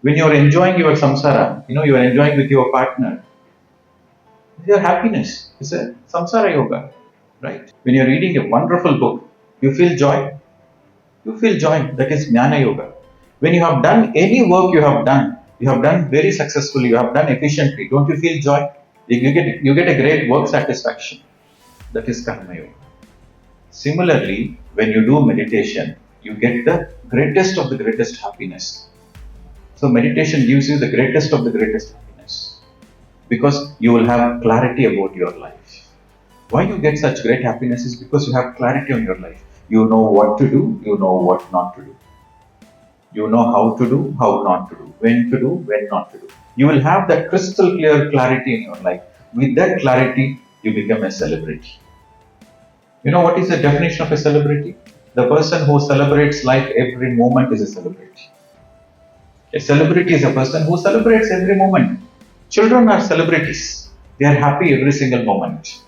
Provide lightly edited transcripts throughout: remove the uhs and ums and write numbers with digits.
When you're enjoying your samsara, you are enjoying with your partner, your happiness is a Samsara Yoga, right? When you're reading a wonderful book, you feel joy. You feel joy. That is Gnana Yoga. When you have done any work you have done very successfully, you have done efficiently. Don't you feel joy? You get a great work satisfaction. That is Karma Yoga. Similarly, when you do meditation, you get the greatest of the greatest happiness. So meditation gives you the greatest of the greatest happiness because you will have clarity about your life. Why you get such great happiness is because you have clarity on your life. You know what to do, you know what not to do. You know how to do, how not to do, when not to do. You will have that crystal clear clarity in your life. With that clarity, you become a celebrity. You know what is the definition of a celebrity? The person who celebrates life every moment is a celebrity. A celebrity is a person who celebrates every moment. Children are celebrities. They are happy every single moment.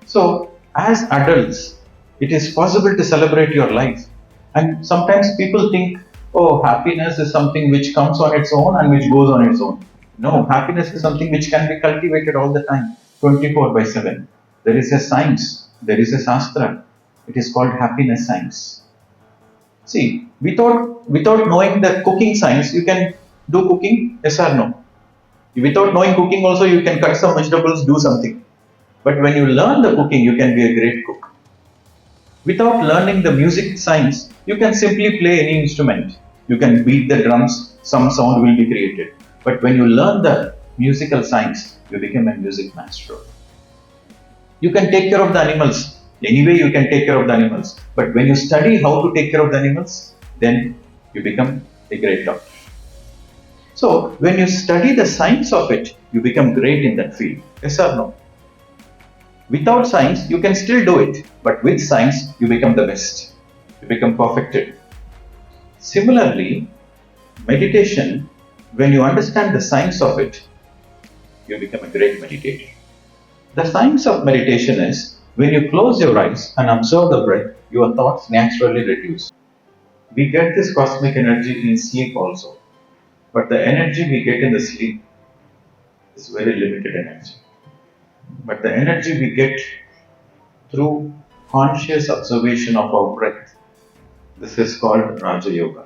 So, as adults, it is possible to celebrate your life. And sometimes people think, oh, happiness is something which comes on its own and which goes on its own. No, happiness is something which can be cultivated all the time, 24 by 7. There is a science, there is a Shastra. It is called happiness science. See, without knowing the cooking science, you can do cooking, yes or no? Without knowing cooking also, you can cut some vegetables, do something. But when you learn the cooking, you can be a great cook. Without learning the music science, you can simply play any instrument. You can beat the drums, some sound will be created. But when you learn the musical science, you become a music master. You can take care of the animals. Anyway, you can take care of the animals. But when you study how to take care of the animals, then you become a great doctor. So, when you study the science of it, you become great in that field. Yes or no? Without science, you can still do it. But with science, you become the best. You become perfected. Similarly, meditation, when you understand the science of it, you become a great meditator. The science of meditation is when you close your eyes and observe the breath, your thoughts naturally reduce. We get this cosmic energy in sleep also, but the energy we get in the sleep is very limited energy. But the energy we get through conscious observation of our breath, this is called Raja Yoga.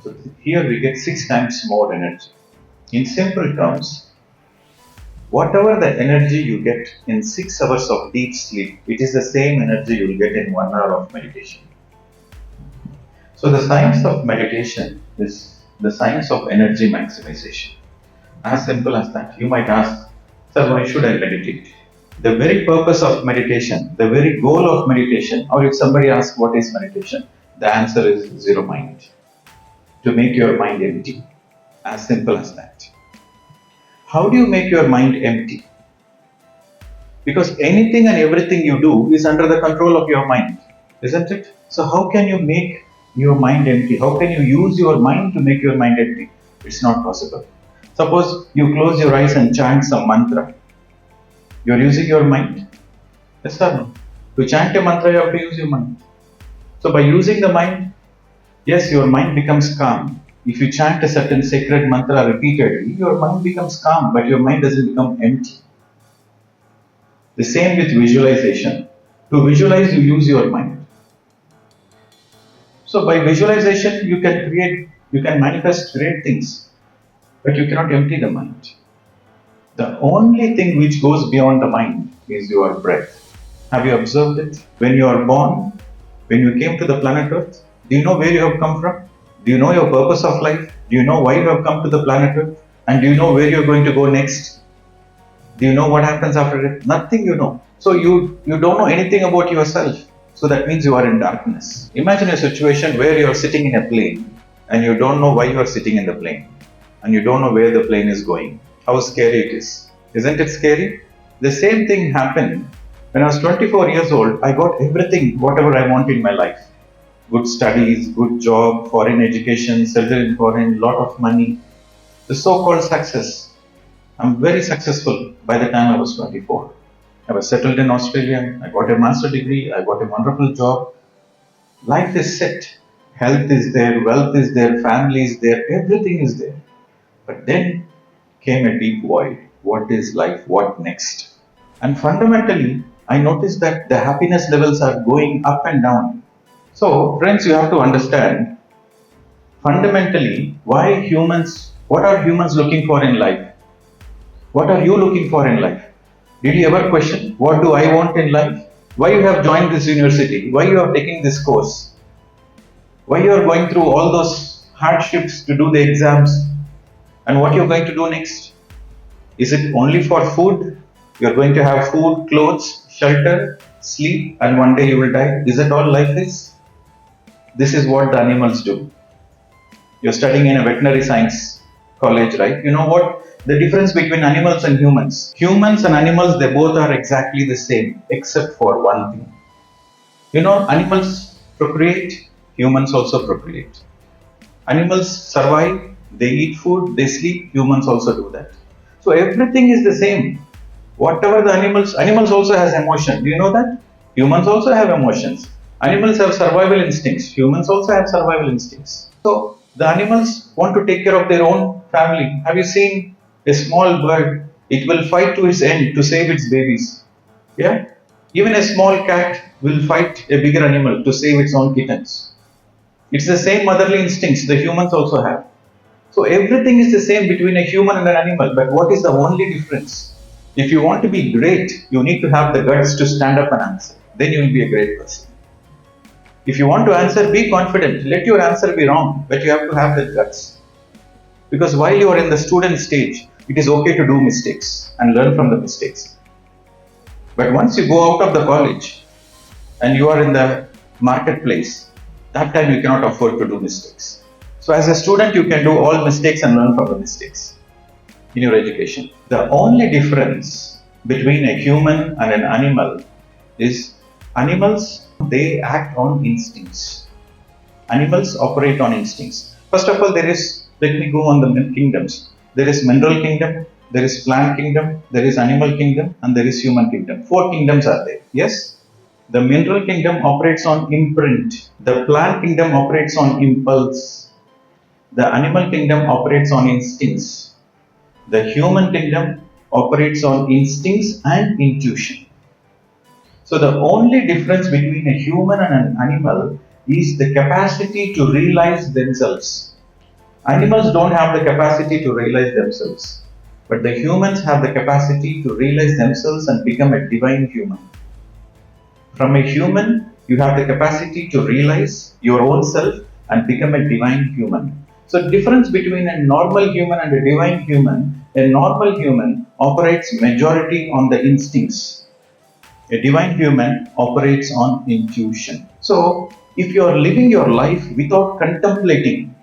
So here we get 6 times more energy. In simple terms, whatever the energy you get in 6 hours of deep sleep, it is the same energy you will get in 1 hour of meditation. So the science of meditation is the science of energy maximization. As simple as that. You might ask, sir, why should I meditate? The very purpose of meditation, the very goal of meditation, or if somebody asks what is meditation, the answer is zero mind. To make your mind empty. As simple as that. How do you make your mind empty? Because anything and everything you do is under the control of your mind, isn't it? So how can you make your mind empty? How can you use your mind to make your mind empty? It's not possible. Suppose you close your eyes and chant some mantra. You're using your mind? Yes or no? To chant a mantra, you have to use your mind. So by using the mind, yes, your mind becomes calm. If you chant a certain sacred mantra repeatedly, your mind becomes calm, but your mind doesn't become empty. The same with visualization. To visualize, you use your mind. So by visualization, you can manifest great things, but you cannot empty the mind. The only thing which goes beyond the mind is your breath. Have you observed it? When you are born, when you came to the planet Earth, do you know where you have come from? Do you know your purpose of life? Do you know why you have come to the planet Earth? And do you know where you are going to go next? Do you know what happens after it? Nothing you know. So you don't know anything about yourself. So that means you are in darkness. Imagine a situation where you are sitting in a plane and you don't know why you are sitting in the plane. And you don't know where the plane is going. How scary it is. Isn't it scary? The same thing happened when I was 24 years old. I got everything, whatever I want in my life. Good studies, good job, foreign education, settled in foreign, lot of money. The so-called success. I'm very successful by the time I was 24. I was settled in Australia. I got a master degree. I got a wonderful job. Life is set. Health is there, wealth is there, family is there, everything is there. But then came a deep void. What is life? What next? And fundamentally, I noticed that the happiness levels are going up and down. So, friends, you have to understand fundamentally what are humans looking for in life? What are you looking for in life? Did you ever question, what do I want in life? Why you have joined this university? Why you are taking this course? Why you are going through all those hardships to do the exams? And what you're going to do next? Is it only for food? You're going to have food, clothes, shelter, sleep, and one day you will die. Is that all life is? This is what the animals do. You're studying in a veterinary science college, right? You know what? The difference between animals and humans. Humans and animals, they both are exactly the same, except for one thing. You know, animals procreate, humans also procreate. Animals survive, they eat food, they sleep, humans also do that. So everything is the same. Whatever the animals also has emotion. Do you know that? Humans also have emotions. Animals have survival instincts. Humans also have survival instincts. So the animals want to take care of their own family. Have you seen a small bird? It will fight to its end to save its babies. Yeah? Even a small cat will fight a bigger animal to save its own kittens. It's the same motherly instincts the humans also have. So everything is the same between a human and an animal, but what is the only difference? If you want to be great, you need to have the guts to stand up and answer. Then you will be a great person. If you want to answer, be confident. Let your answer be wrong, but you have to have the guts. Because while you are in the student stage, it is okay to do mistakes and learn from the mistakes. But once you go out of the college and you are in the marketplace, that time you cannot afford to do mistakes. So as a student, you can do all mistakes and learn from the mistakes in your education. The only difference between a human and an animal is animals, they act on instincts. Animals operate on instincts. First of all, let me go on the kingdoms. There is mineral kingdom, there is plant kingdom, there is animal kingdom, and there is human kingdom. 4 kingdoms are there. Yes? The mineral kingdom operates on imprint. The plant kingdom operates on impulse. The animal kingdom operates on instincts. The human kingdom operates on instincts and intuition. So the only difference between a human and an animal is the capacity to realize themselves. Animals don't have the capacity to realize themselves, but the humans have the capacity to realize themselves and become a divine human. From a human, you have the capacity to realize your own self and become a divine human. So, difference between a normal human and a divine human, a normal human operates majority on the instincts. A divine human operates on intuition. So, if you are living your life without contemplating,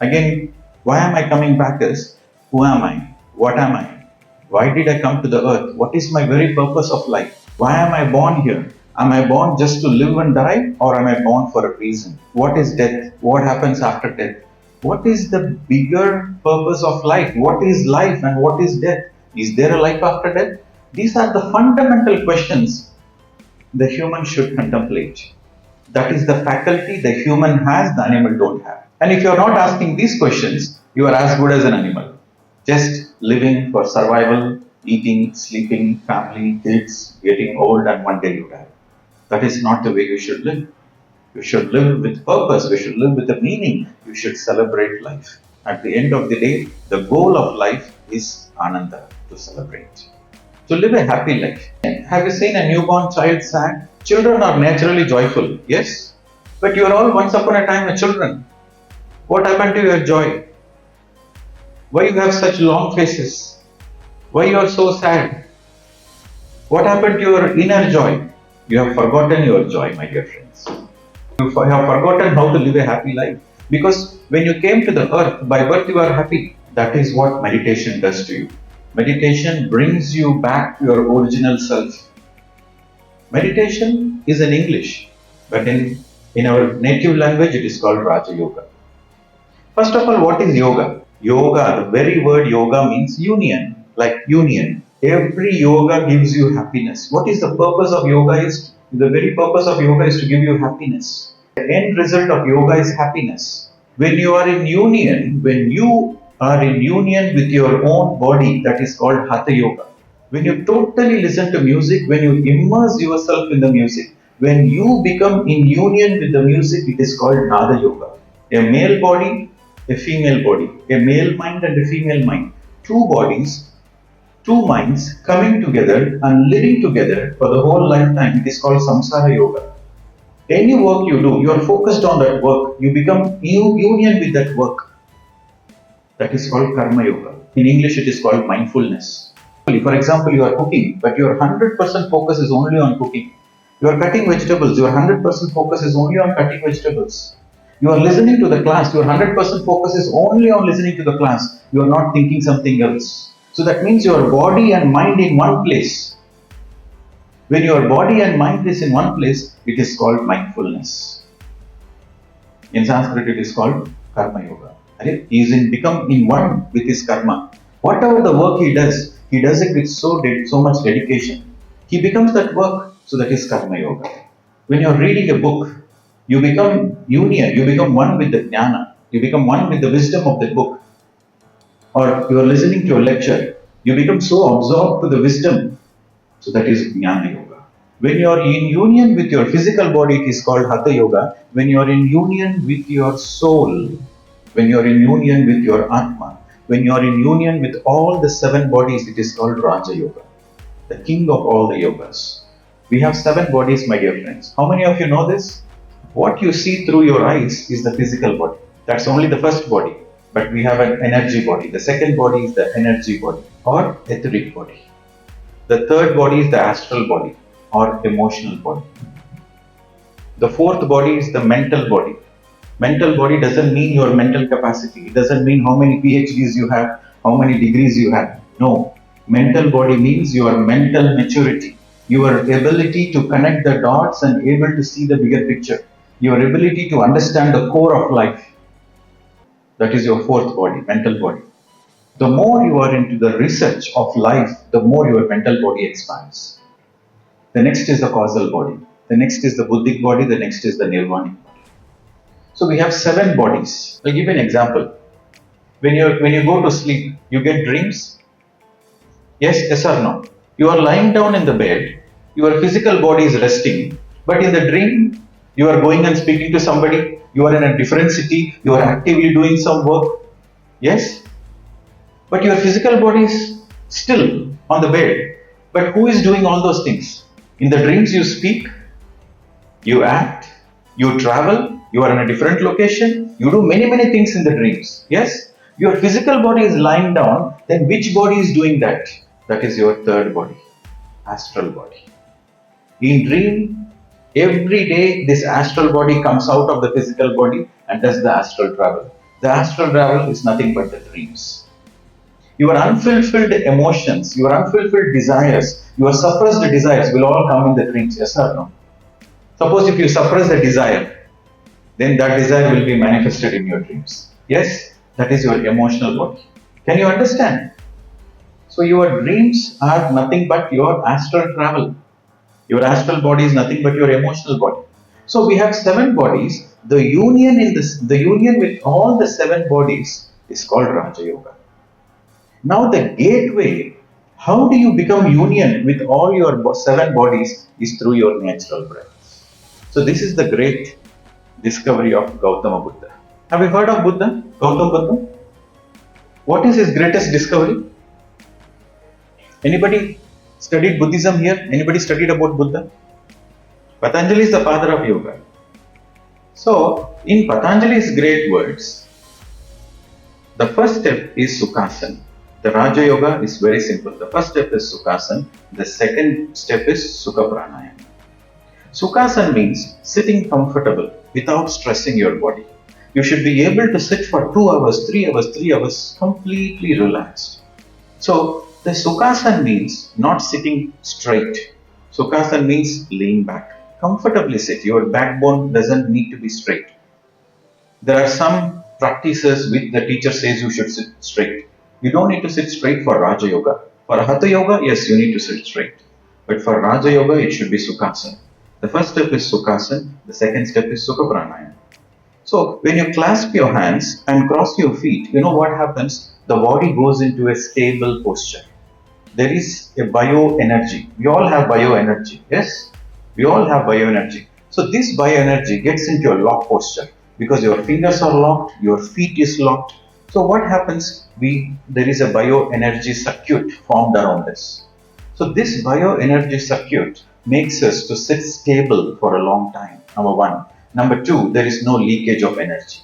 again, why am I coming back as who am I? What am I? Why did I come to the earth? What is my very purpose of life? Why am I born here? Am I born just to live and die, or am I born for a reason? What is death? What happens after death? What is the bigger purpose of life? What is life and what is death? Is there a life after death? These are the fundamental questions the human should contemplate. That is the faculty the human has, the animal don't have. And if you are not asking these questions, you are as good as an animal. Just living for survival, eating, sleeping, family, kids, getting old, and one day you die. That is not the way you should live. You should live with purpose. You should live with a meaning. You should celebrate life. At the end of the day, the goal of life is Ananda, to celebrate. To live a happy life. Have you seen a newborn child sad? Children are naturally joyful, yes? But you are all once upon a time a children. What happened to your joy? Why you have such long faces? Why you are so sad? What happened to your inner joy? You have forgotten your joy, my dear friends. You have forgotten how to live a happy life. Because when you came to the earth, by birth you are happy. That is what meditation does to you. Meditation brings you back to your original self. Meditation is in English, but in our native language it is called Raja Yoga. First of all, what is yoga? Yoga, the very word yoga means union, like union. Every yoga gives you happiness. What is the purpose of yoga? The very purpose of yoga is to give you happiness. The end result of yoga is happiness. When you are in union, with your own body, that is called Hatha Yoga. When you totally listen to music, when you immerse yourself in the music, when you become in union with the music, it is called Nada Yoga. A male body, a female body, a male mind and a female mind. Two bodies, two minds coming together and living together for the whole lifetime. It is called Samsara Yoga. Any work you do, you are focused on that work. You become union with that work. That is called Karma Yoga. In English, it is called mindfulness. For example, you are cooking, but your 100% focus is only on cooking. You are cutting vegetables, your 100% focus is only on cutting vegetables. You are listening to the class, your 100% focus is only on listening to the class. You are not thinking something else. So that means your body and mind in one place. When your body and mind is in one place, it is called mindfulness. In Sanskrit, it is called Karma Yoga. He is become in one with his karma. Whatever the work he does it with so much dedication. He becomes that work, so that is Karma Yoga. When you are reading a book, you become union, you become one with the Gnana, you become one with the wisdom of the book. Or you are listening to a lecture, you become so absorbed to the wisdom, so that is Gnana Yoga. When you are in union with your physical body, it is called Hatha Yoga. When you are in union with your soul, when you are in union with your Atma, when you are in union with all the 7 bodies, it is called Raja Yoga, the king of all the yogas. We have 7 bodies, my dear friends. How many of you know this? What you see through your eyes is the physical body. That's only the first body. But we have an energy body. The second body is the energy body or etheric body. The third body is the astral body or emotional body. The fourth body is the mental body. Mental body doesn't mean your mental capacity. It doesn't mean how many PhDs you have, how many degrees you have. No. Mental body means your mental maturity, your ability to connect the dots and able to see the bigger picture, your ability to understand the core of life. That is your fourth body, mental body. The more you are into the research of life, the more your mental body expands. The next is the causal body. The next is the buddhic body. The next is the nirvanic body. So we have 7 bodies. I'll give you an example. When you go to sleep, you get dreams. Yes or no? You are lying down in the bed. Your physical body is resting, but in the dream, you are going and speaking to somebody. You are in a different city. You are actively doing some work. Yes, but your physical body is still on the bed. But who is doing all those things? In the dreams, you speak, you act, you travel, you are in a different location, you do many, many things in the dreams. Yes? Your physical body is lying down, then which body is doing that? That is your third body, astral body. In dream, every day this astral body comes out of the physical body and does the astral travel. The astral travel is nothing but the dreams. Your unfulfilled emotions, your unfulfilled desires, your suppressed desires will all come in the dreams, yes or no? Suppose if you suppress the desire, then that desire will be manifested in your dreams. Yes, that is your emotional body. Can you understand? So your dreams are nothing but your astral travel. Your astral body is nothing but your emotional body. So we have 7 bodies. The union with all the 7 bodies is called Raja Yoga. Now the gateway, how do you become union with all your 7 bodies is through your natural breath. So this is the great discovery of Gautama Buddha. Have you heard of Buddha? Gautama Buddha? What is his greatest discovery? Anybody studied Buddhism here? Anybody studied about Buddha? Patanjali is the father of yoga. So in Patanjali's great words, the first step is Sukhasana. The Raja Yoga is very simple. The first step is Sukhasana. The second step is Sukha Pranayama. Sukhasana means sitting comfortable without stressing your body. You should be able to sit for 2 hours, 3 hours completely relaxed. So the Sukhasana means not sitting straight. Sukhasana means lean back. Comfortably sit. Your backbone doesn't need to be straight. There are some practices which the teacher says you should sit straight. You don't need to sit straight for Raja Yoga. For Hatha Yoga, yes, you need to sit straight. But for Raja Yoga, it should be Sukhasana. The first step is Sukhasana, the second step is Sukha Pranayama. So when you clasp your hands and cross your feet, you know what happens? The body goes into a stable posture. There is a bioenergy. We all have bioenergy. Yes? We all have bioenergy. So this bioenergy gets into a lock posture because your fingers are locked, your feet is locked. So what happens? There is a bioenergy circuit formed around us. So this bioenergy circuit makes us to sit stable for a long time. Number one. Number two, there is no leakage of energy.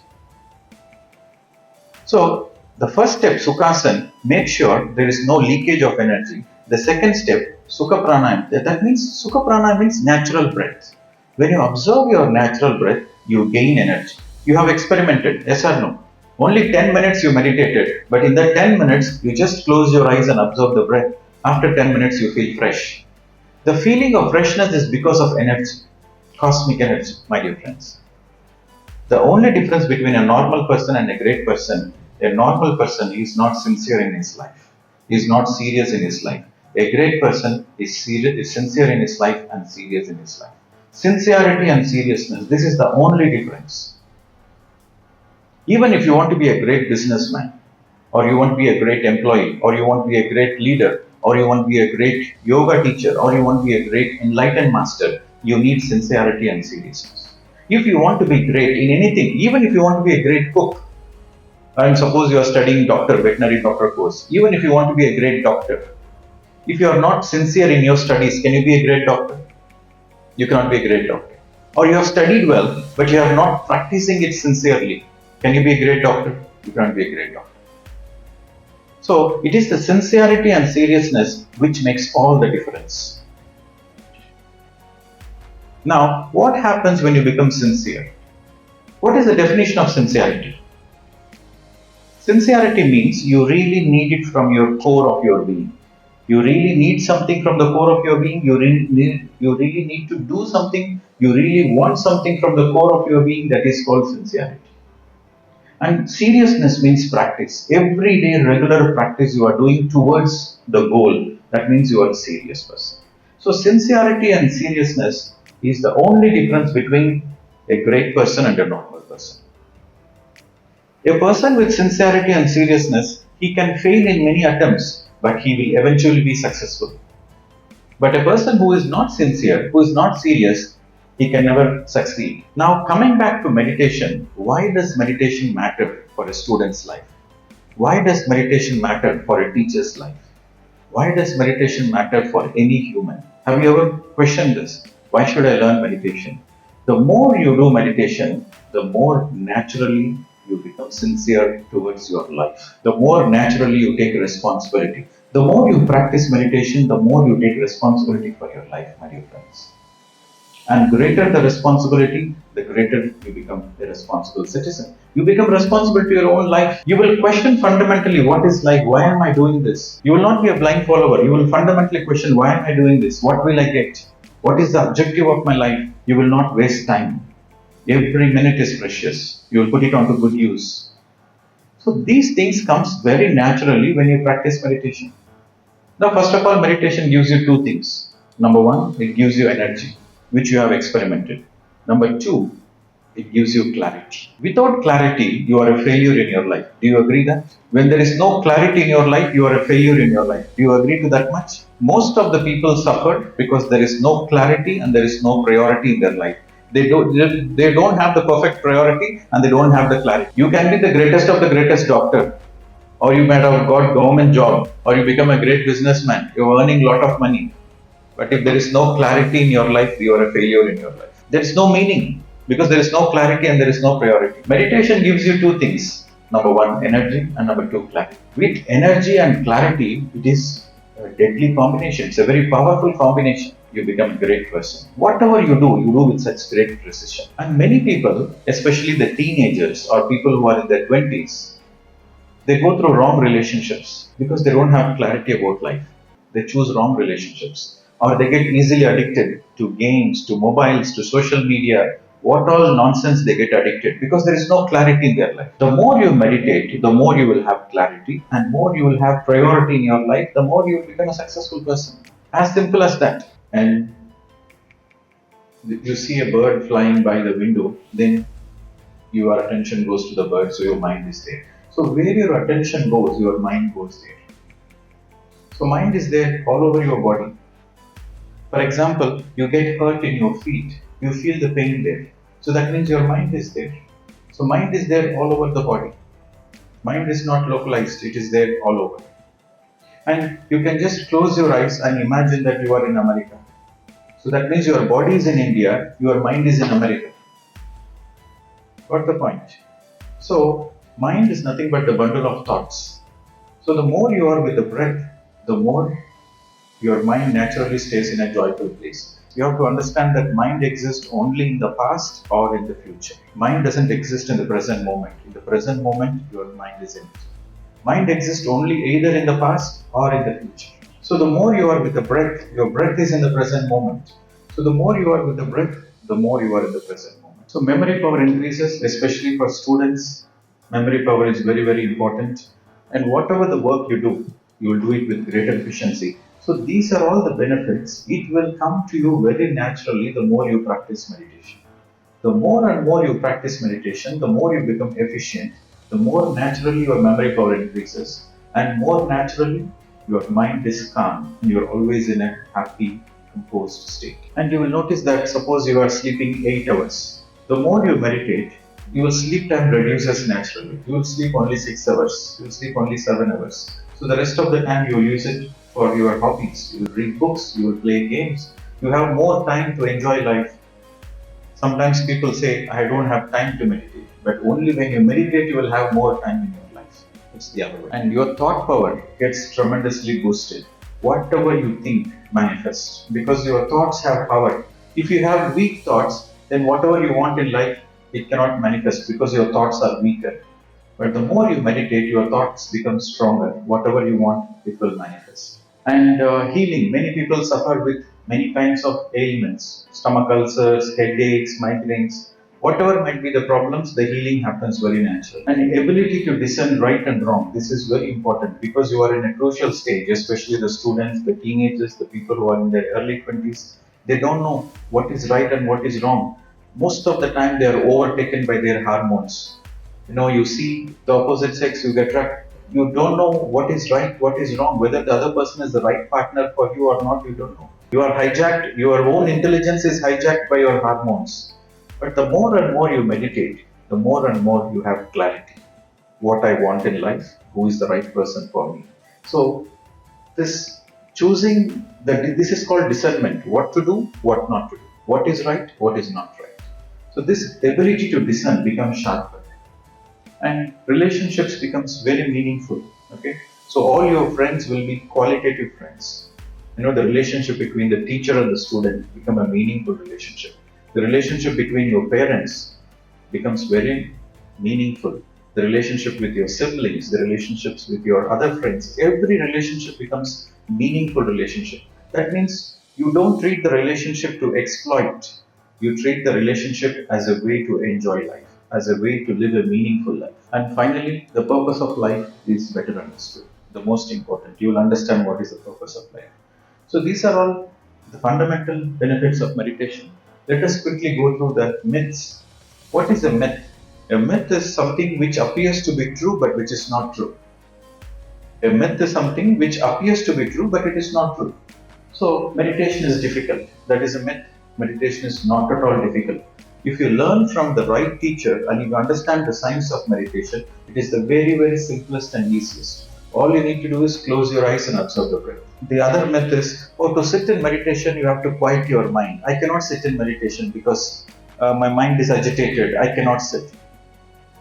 So the first step, Sukhasana, make sure there is no leakage of energy. The second step, Sukha Pranayama, that means Sukha Pranayama means natural breath. When you observe your natural breath, you gain energy. You have experimented, yes or no? Only 10 minutes you meditated, but in that 10 minutes, you just close your eyes and observe the breath. After 10 minutes, you feel fresh. The feeling of freshness is because of energy, cosmic energy, my dear friends. The only difference between a normal person and a great person, a normal person is not sincere in his life. He is not serious in his life. A great person is sincere in his life and serious in his life. Sincerity and seriousness, this is the only difference. Even if you want to be a great businessman, or you want to be a great employee, or you want to be a great leader, or you want to be a great yoga teacher, or you want to be a great enlightened master, you need sincerity and seriousness. If you want to be great in anything, even if you want to be a great cook, and suppose you are studying veterinary doctor course, even if you want to be a great doctor, if you are not sincere in your studies, can you be a great doctor? You cannot be a great doctor. Or you have studied well, but you are not practicing it sincerely. Can you be a great doctor? You cannot be a great doctor. So it is the sincerity and seriousness which makes all the difference. Now, what happens when you become sincere? What is the definition of sincerity? Sincerity means you really need it from your core of your being. You really need something from the core of your being. You really need to do something. You really want something from the core of your being. That is called sincerity. And seriousness means practice. Every day, regular practice you are doing towards the goal. That means you are a serious person. So, sincerity and seriousness is the only difference between a great person and a normal person. A person with sincerity and seriousness, he can fail in many attempts, but he will eventually be successful. But a person who is not sincere, who is not serious, he can never succeed. Now, coming back to meditation, why does meditation matter for a student's life? Why does meditation matter for a teacher's life? Why does meditation matter for any human? Have you ever questioned this? Why should I learn meditation? The more you do meditation, the more naturally you become sincere towards your life. The more naturally you take responsibility. The more you practice meditation, the more you take responsibility for your life, my dear friends. And greater the responsibility, the greater you become a responsible citizen. You become responsible to your own life. You will question fundamentally what is life, why am I doing this? You will not be a blind follower. You will fundamentally question why am I doing this? What will I get? What is the objective of my life? You will not waste time. Every minute is precious. You will put it onto good use. So these things comes very naturally when you practice meditation. Now, first of all, meditation gives you two things. Number one, it gives you energy, which you have experimented. Number two, it gives you clarity. Without clarity, you are a failure in your life. Do you agree that? When there is no clarity in your life, you are a failure in your life. Do you agree to that much? Most of the people suffer because there is no clarity and there is no priority in their life. They don't have the perfect priority and they don't have the clarity. You can be the greatest of the greatest doctor, or you might have got government job, or you become a great businessman, you're earning a lot of money. But if there is no clarity in your life, you are a failure in your life. There is no meaning because there is no clarity and there is no priority. Meditation gives you two things. Number one, energy, and number two, clarity. With energy and clarity, it is a deadly combination. It's a very powerful combination. You become a great person. Whatever you do with such great precision. And many people, especially the teenagers or people who are in their 20s, they go through wrong relationships because they don't have clarity about life. They choose wrong relationships, or they get easily addicted to games, to mobiles, to social media. What all nonsense they get addicted because there is no clarity in their life. The more you meditate, the more you will have clarity, and more you will have priority in your life, the more you will become a successful person. As simple as that. And You see a bird flying by the window, then your attention goes to the bird, so your mind is there. So where your attention goes, your mind goes there. So mind is there all over your body. For example, you get hurt in your feet, you feel the pain there. So that means your mind is there. So mind is there all over the body. Mind is not localized, it is there all over. And you can just close your eyes and imagine that you are in America. So that means your body is in India, your mind is in America. Got the point? So, mind is nothing but the bundle of thoughts. So, the more you are with the breath, the more your mind naturally stays in a joyful place. You have to understand that mind exists only in the past or in the future. Mind doesn't exist in the present moment. In the present moment, your mind is in it. Mind exists only either in the past or in the future. So the more you are with the breath, your breath is in the present moment. So the more you are with the breath, the more you are in the present moment. So memory power increases, especially for students. Memory power is very, very important. And whatever the work you do, you will do it with greater efficiency. So these are all the benefits. It will come to you very naturally the more you practice meditation. The more and more you practice meditation, the more you become efficient, the more naturally your memory power increases, and more naturally your mind is calm and you're always in a happy, composed state. And you will notice that suppose you are sleeping 8 hours, the more you meditate, your sleep time reduces naturally. You will sleep only 6 hours, you will sleep only 7 hours. So the rest of the time you will use it for your hobbies. You will read books, you will play games, you have more time to enjoy life. Sometimes people say, I don't have time to meditate, but only when you meditate, you will have more time in your life. It's the other way. And your thought power gets tremendously boosted. Whatever you think manifests because your thoughts have power. If you have weak thoughts, then whatever you want in life, it cannot manifest because your thoughts are weaker. But the more you meditate, your thoughts become stronger. Whatever you want, it will manifest. And healing. Many people suffer with many kinds of ailments, stomach ulcers, headaches, migraines. Whatever might be the problems, the healing happens very naturally. And the ability to discern right and wrong, this is very important because you are in a crucial stage, especially the students, the teenagers, the people who are in their early 20s. They don't know what is right and what is wrong. Most of the time, they are overtaken by their hormones. You see the opposite sex, you get trapped. You don't know what is right, what is wrong, whether the other person is the right partner for you or not, you don't know. You are hijacked, your own intelligence is hijacked by your hormones. But the more and more you meditate, the more and more you have clarity. What I want in life, who is the right person for me. So this choosing this is called discernment. What to do, what not to do. What is right, what is not right. So this ability to discern becomes sharper and relationships becomes very meaningful. Okay, so all your friends will be qualitative friends. The relationship between the teacher and the student become a meaningful relationship. The relationship between your parents becomes very meaningful. The relationship with your siblings, the relationships with your other friends, every relationship becomes meaningful relationship. That means you don't treat the relationship to exploit, you treat the relationship as a way to enjoy life, as a way to live a meaningful life. And finally, the purpose of life is better understood. The most important, you will understand what is the purpose of life. So these are all the fundamental benefits of meditation. Let us quickly go through the myths. What is a myth? A myth is something which appears to be true but which is not true. A myth is something which appears to be true but it is not true. So meditation is difficult. That is a myth. Meditation is not at all difficult. If you learn from the right teacher and you understand the science of meditation, it is the very, very simplest and easiest. All you need to do is close your eyes and observe the breath. The other myth is, to sit in meditation, you have to quiet your mind. I cannot sit in meditation because my mind is agitated. I cannot sit.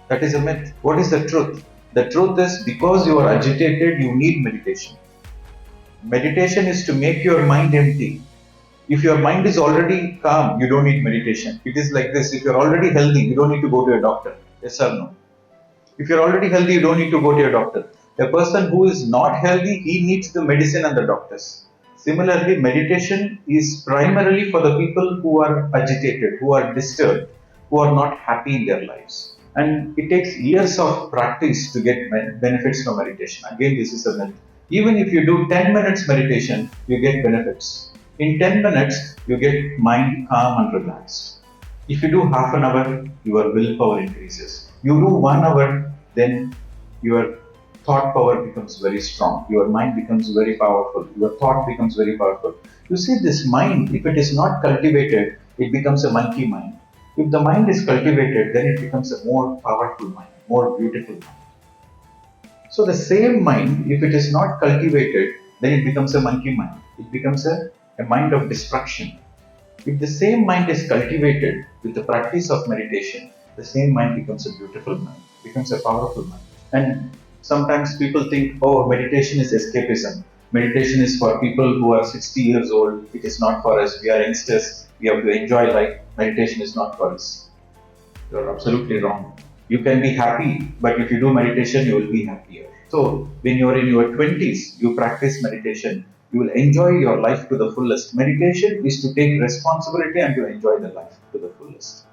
That is a myth. What is the truth? The truth is, because you are agitated, you need meditation. Meditation is to make your mind empty. If your mind is already calm, you don't need meditation. It is like this. If you're already healthy, you don't need to go to a doctor. Yes or no? If you're already healthy, you don't need to go to a doctor. A person who is not healthy, he needs the medicine and the doctors. Similarly, meditation is primarily for the people who are agitated, who are disturbed, who are not happy in their lives. And it takes years of practice to get benefits from meditation. Again, this is a myth. Even if you do 10 minutes meditation, you get benefits. In 10 minutes, you get mind calm and relaxed. If you do half an hour, your willpower increases. You do 1 hour, then your thought power becomes very strong. Your mind becomes very powerful. Your thought becomes very powerful. You see, this mind, if it is not cultivated, it becomes a monkey mind. If the mind is cultivated, then it becomes a more powerful mind, more beautiful mind. So the same mind, if it is not cultivated, then it becomes a monkey mind. It becomes a mind of destruction. If the same mind is cultivated with the practice of meditation, the same mind becomes a beautiful mind, becomes a powerful mind. And sometimes people think, oh, meditation is escapism. Meditation is for people who are 60 years old. It is not for us. We are youngsters. We have to enjoy life. Meditation is not for us. You are absolutely wrong. You can be happy, but if you do meditation, you will be happier. So, when you are in your 20s, you practice meditation, you will enjoy your life to the fullest. Meditation is to take responsibility and to enjoy the life to the fullest.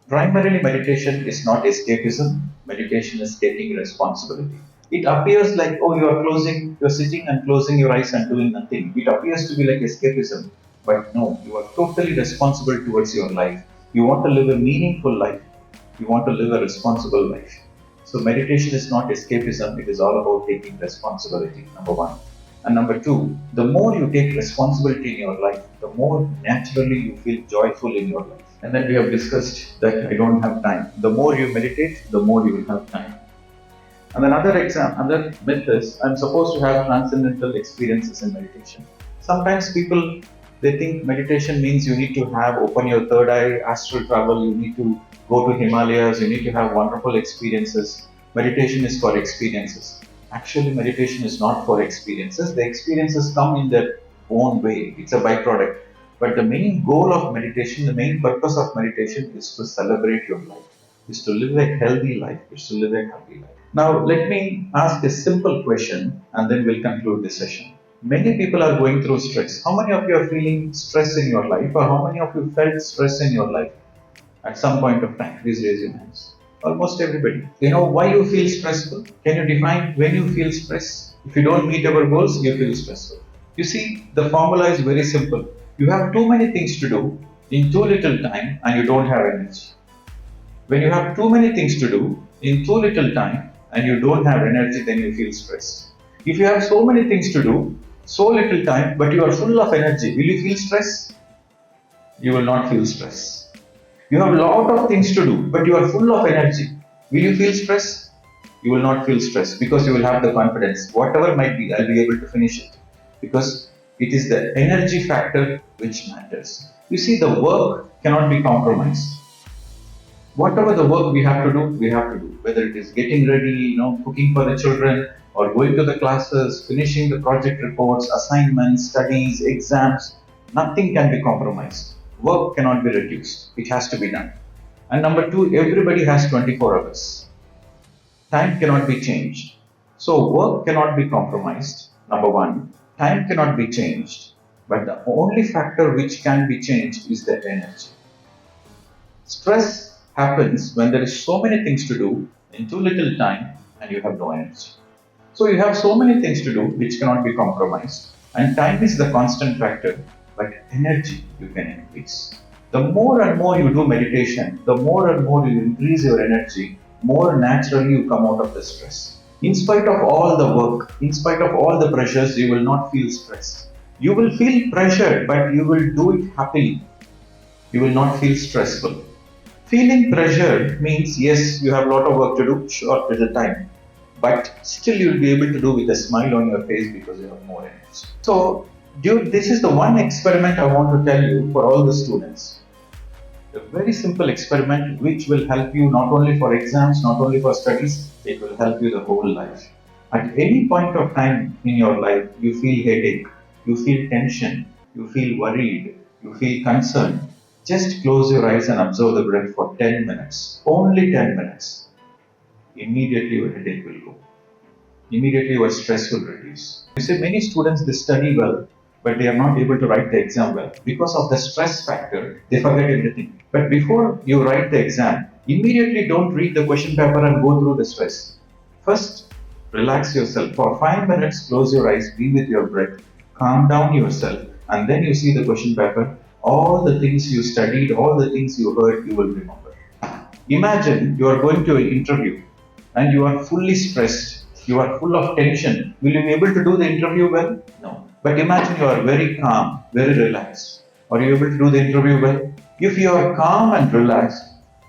Primarily, meditation is not escapism, meditation is taking responsibility. It appears like, oh, you're sitting and closing your eyes and doing nothing. It appears to be like escapism, but no, you are totally responsible towards your life. You want to live a meaningful life. You want to live a responsible life. So meditation is not escapism, it is all about taking responsibility, number one. And number two, the more you take responsibility in your life, the more naturally you feel joyful in your life. And then we have discussed that I don't have time. The more you meditate, the more you will have time. And another myth is I'm supposed to have transcendental experiences in meditation. Sometimes people they think meditation means you need to have open your third eye, astral travel, you need to go to Himalayas, you need to have wonderful experiences. Meditation is for experiences. Actually, meditation is not for experiences. The experiences come in their own way. It's a byproduct. But the main goal of meditation, the main purpose of meditation is to celebrate your life, is to live a healthy life, is to live a happy life. Now, let me ask a simple question and then we'll conclude this session. Many people are going through stress. How many of you are feeling stress in your life, or how many of you felt stress in your life at some point of time? Please raise your hands. Almost everybody. You know why you feel stressful? Can you define when you feel stress? If you don't meet our goals, you feel stressful. You see, the formula is very simple. You have too many things to do in too little time and you don't have energy. When you have too many things to do in too little time and you don't have energy, then you feel stressed. If you have so many things to do, so little time, but you are full of energy, will you feel stress? You will not feel stress. You have a lot of things to do, but you are full of energy. Will you feel stress? You will not feel stress because you will have the confidence. Whatever might be, I'll be able to finish it. Because it is the energy factor which matters. You see, the work cannot be compromised. Whatever the work we have to do, we have to do. Whether it is getting ready, cooking for the children, or going to the classes, finishing the project reports, assignments, studies, exams, nothing can be compromised. Work cannot be reduced. It has to be done. And number two, everybody has 24 hours. Time cannot be changed. So work cannot be compromised. Number one, time cannot be changed. But the only factor which can be changed is the energy. Stress happens when there is so many things to do in too little time and you have no energy. So you have so many things to do which cannot be compromised, and time is the constant factor, but energy you can increase. The more and more you do meditation, the more and more you increase your energy, more naturally you come out of the stress. In spite of all the work, in spite of all the pressures, you will not feel stressed. You will feel pressured, but you will do it happily. You will not feel stressful. Feeling pressured means yes, you have a lot of work to do, short little time. But still you'll be able to do with a smile on your face because you have more energy. So, this is the one experiment I want to tell you for all the students. A very simple experiment which will help you not only for exams, not only for studies, it will help you the whole life. At any point of time in your life, you feel headache, you feel tension, you feel worried, you feel concerned. Just close your eyes and observe the breath for 10 minutes. Only 10 minutes. Immediately your headache will go. Immediately your stress will reduce. You see, many students, they study well, but they are not able to write the exam well. Because of the stress factor, they forget everything. But before you write the exam, immediately don't read the question paper and go through the stress. First, relax yourself. For 5 minutes, close your eyes, be with your breath, calm down yourself, and then you see the question paper, all the things you studied, all the things you heard, you will remember. Imagine you are going to an interview and you are fully stressed, you are full of tension. Will you be able to do the interview well? No. But imagine you are very calm, very relaxed. Are you able to do the interview well? If you are calm and relaxed,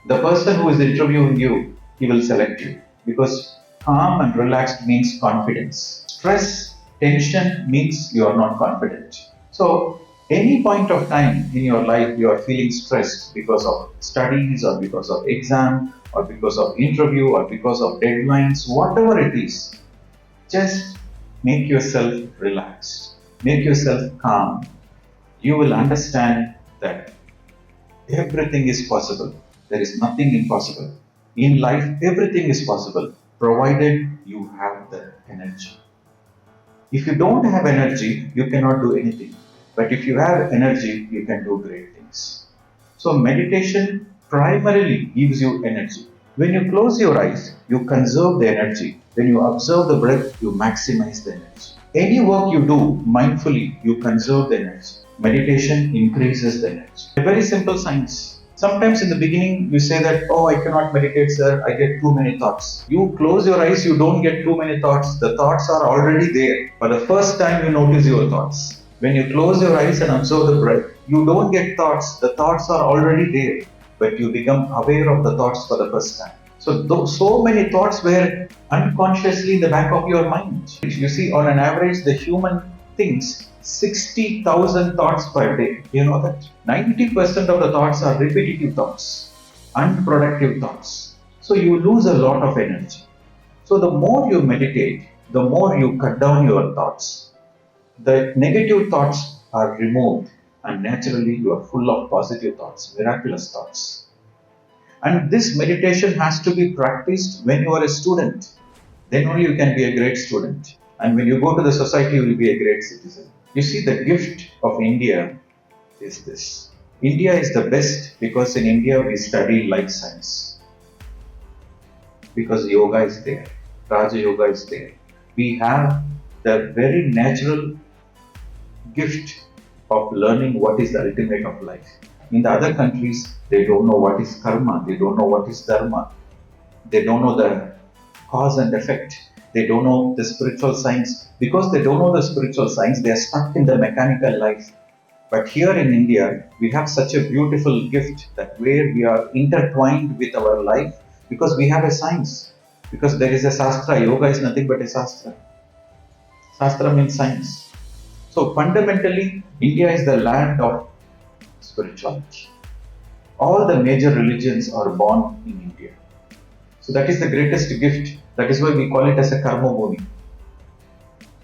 the person who is interviewing you, he will select you because calm and relaxed means confidence. Stress, tension means you are not confident. So, any point of time in your life you are feeling stressed because of studies or because of exam or because of interview or because of deadlines, whatever it is, just make yourself relaxed, make yourself calm. You will understand that everything is possible. There is nothing impossible. In life, everything is possible provided you have the energy. If you don't have energy, you cannot do anything. But if you have energy, you can do great things. So, meditation primarily gives you energy. When you close your eyes, you conserve the energy. When you observe the breath, you maximize the energy. Any work you do mindfully, you conserve the energy. Meditation increases the energy. A very simple science. Sometimes in the beginning you say that, oh, I cannot meditate, sir, I get too many thoughts. You close your eyes, you don't get too many thoughts. The thoughts are already there. For the first time, you notice your thoughts. When you close your eyes and observe the breath, you don't get thoughts. The thoughts are already there, but you become aware of the thoughts for the first time. So many thoughts were unconsciously in the back of your mind. You see, on an average, the human thinks 60,000 thoughts per day. You know that? 90% of the thoughts are repetitive thoughts, unproductive thoughts. So you lose a lot of energy. So the more you meditate, the more you cut down your thoughts. The negative thoughts are removed, and naturally you are full of positive thoughts, miraculous thoughts. And this meditation has to be practiced when you are a student. Then only you can be a great student. And when you go to the society, you will be a great citizen. You see, the gift of India is this. India is the best because in India we study life science. Because yoga is there, Raja Yoga is there. We have the very natural gift of learning what is the ultimate of life. In the other countries, they don't know what is karma, they don't know what is dharma, they don't know the cause and effect, they don't know the spiritual science. Because they don't know the spiritual science, they are stuck in the mechanical life. But here in India, we have such a beautiful gift that where we are intertwined with our life because we have a science. Because there is a Shastra, yoga is nothing but a Shastra. Shastra means science. So fundamentally, India is the land of spirituality. All the major religions are born in India. So that is the greatest gift. That is why we call it as a karma bhumi.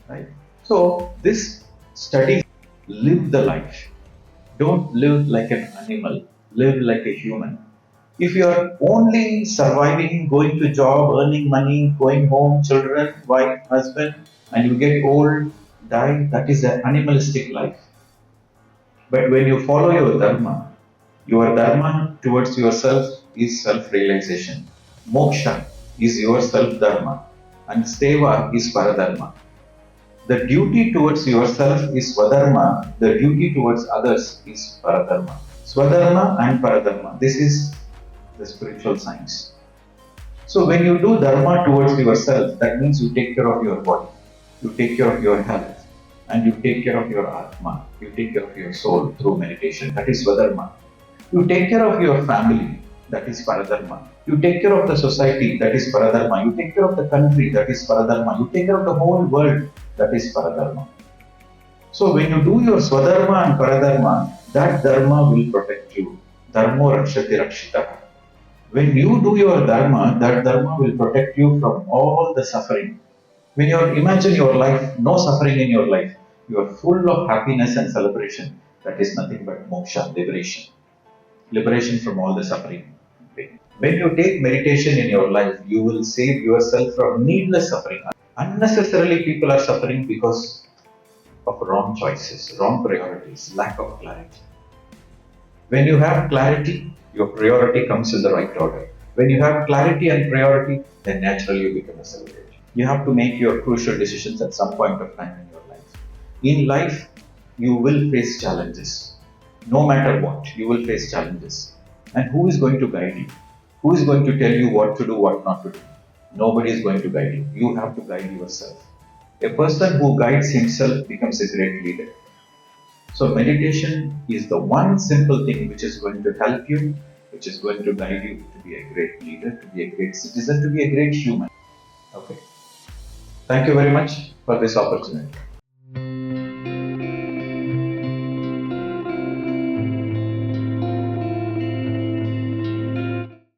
Right? So this study, live the life. Don't live like an animal. Live like a human. If you are only surviving, going to job, earning money, going home, children, wife, husband, and you get old, die, that is an animalistic life. But when you follow your dharma towards yourself is self-realization. Moksha is your self-dharma and seva is paradharma. The duty towards yourself is swadharma, the duty towards others is paradharma. Swadharma and paradharma, this is the spiritual science. So when you do dharma towards yourself, that means you take care of your body, you take care of your health, and you take care of your atma, you take care of your soul through meditation, that is swadharma. You take care of your family, that is paradharma. You take care of the society, that is paradharma. You take care of the country, that is paradharma. You take care of the whole world, that is paradharma. So when you do your swadharma and paradharma, that dharma will protect you. Dharmo rakshati rakshita. When you do your dharma, that dharma will protect you from all the suffering. When you imagine your life, no suffering in your life, you are full of happiness and celebration. That is nothing but moksha, liberation. Liberation from all the suffering. When you take meditation in your life, you will save yourself from needless suffering. Unnecessarily, people are suffering because of wrong choices, wrong priorities, lack of clarity. When you have clarity, your priority comes in the right order. When you have clarity and priority, then naturally you become a celebrity. You have to make your crucial decisions at some point of time in your life. In life, you will face challenges. No matter what, you will face challenges. And who is going to guide you? Who is going to tell you what to do, what not to do? Nobody is going to guide you. You have to guide yourself. A person who guides himself becomes a great leader. So, meditation is the one simple thing which is going to help you, which is going to guide you to be a great leader, to be a great citizen, to be a great human. Okay. Thank you very much for this opportunity.